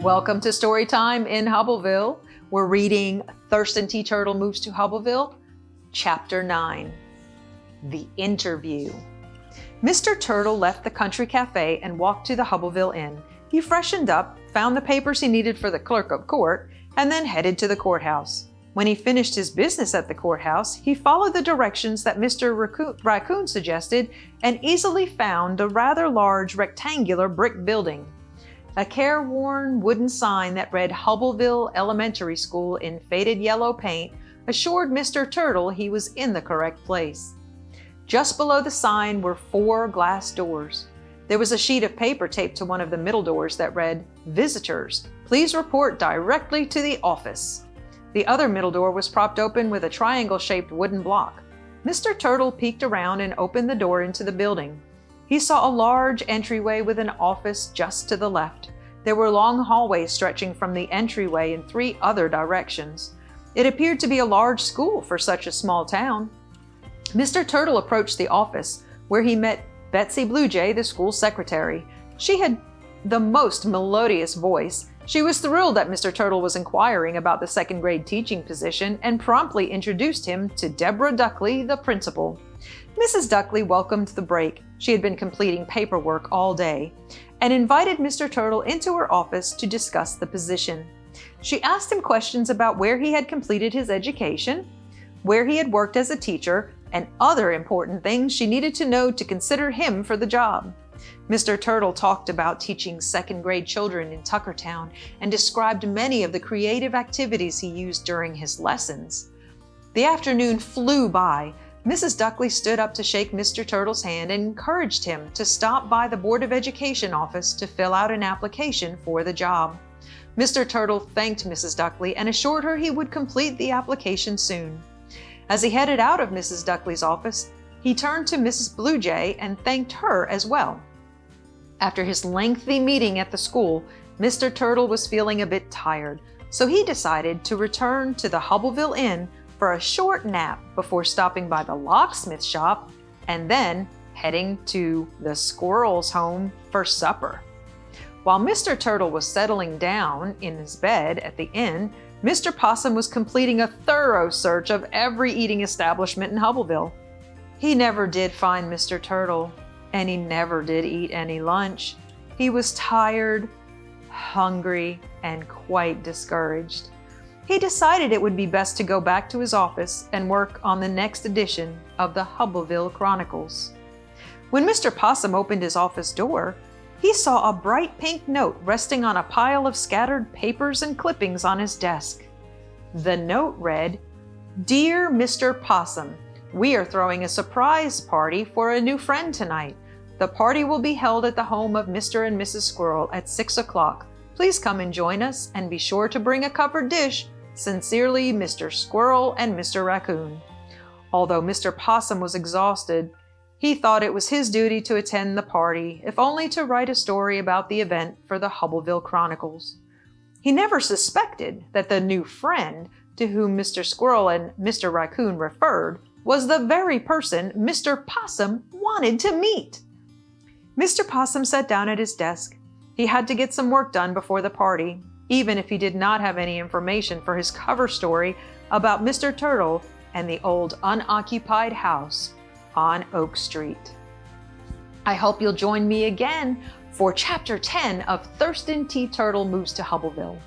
Welcome to Storytime in Hubbleville. We're reading Thurston T. Turtle Moves to Hubbleville, Chapter 9, The Interview. Mr. Turtle left the country cafe and walked to the Hubbleville Inn. He freshened up, found the papers he needed for the clerk of court, and then headed to the courthouse. When he finished his business at the courthouse, he followed the directions that Mr. Raccoon suggested and easily found a rather large rectangular brick building. A careworn wooden sign that read Hubbleville Elementary School in faded yellow paint assured Mr. Turtle he was in the correct place. Just below the sign were 4 glass doors. There was a sheet of paper taped to one of the middle doors that read, "Visitors, please report directly to the office." The other middle door was propped open with a triangle-shaped wooden block. Mr. Turtle peeked around and opened the door into the building. He saw a large entryway with an office just to the left. There were long hallways stretching from the entryway in 3 other directions. It appeared to be a large school for such a small town. Mr. Turtle approached the office, where he met Betsy Bluejay, the school secretary. She had the most melodious voice. She was thrilled that Mr. Turtle was inquiring about the 2nd grade teaching position and promptly introduced him to Deborah Duckley, the principal. Mrs. Duckley welcomed the break. She had been completing paperwork all day, and invited Mr. Turtle into her office to discuss the position. She asked him questions about where he had completed his education, where he had worked as a teacher, and other important things she needed to know to consider him for the job. Mr. Turtle talked about teaching 2nd grade children in Tuckertown and described many of the creative activities he used during his lessons. The afternoon flew by. Mrs. Duckley stood up to shake Mr. Turtle's hand and encouraged him to stop by the Board of Education office to fill out an application for the job. Mr. Turtle thanked Mrs. Duckley and assured her he would complete the application soon. As he headed out of Mrs. Duckley's office, he turned to Mrs. Bluejay and thanked her as well. After his lengthy meeting at the school, Mr. Turtle was feeling a bit tired, so he decided to return to the Hubbleville Inn for a short nap before stopping by the locksmith shop and then heading to the squirrel's home for supper. While Mr. Turtle was settling down in his bed at the inn, Mr. Possum was completing a thorough search of every eating establishment in Hubbleville. He never did find Mr. Turtle, and he never did eat any lunch. He was tired, hungry, and quite discouraged. He decided it would be best to go back to his office and work on the next edition of the Hubbleville Chronicles. When Mr. Possum opened his office door, he saw a bright pink note resting on a pile of scattered papers and clippings on his desk. The note read, "Dear Mr. Possum, we are throwing a surprise party for a new friend tonight. The party will be held at the home of Mr. and Mrs. Squirrel at 6 o'clock. Please come and join us and be sure to bring a covered dish. Sincerely, Mr. Squirrel and Mr. Raccoon." Although Mr. Possum was exhausted, he thought it was his duty to attend the party, if only to write a story about the event for the Hubbleville Chronicles. He never suspected that the new friend to whom Mr. Squirrel and Mr. Raccoon referred was the very person Mr. Possum wanted to meet. Mr. Possum sat down at his desk. He had to get some work done before the party, even if he did not have any information for his cover story about Mr. Turtle and the old unoccupied house on Oak Street. I hope you'll join me again for Chapter 10 of Thurston T. Turtle Moves to Hubbleville.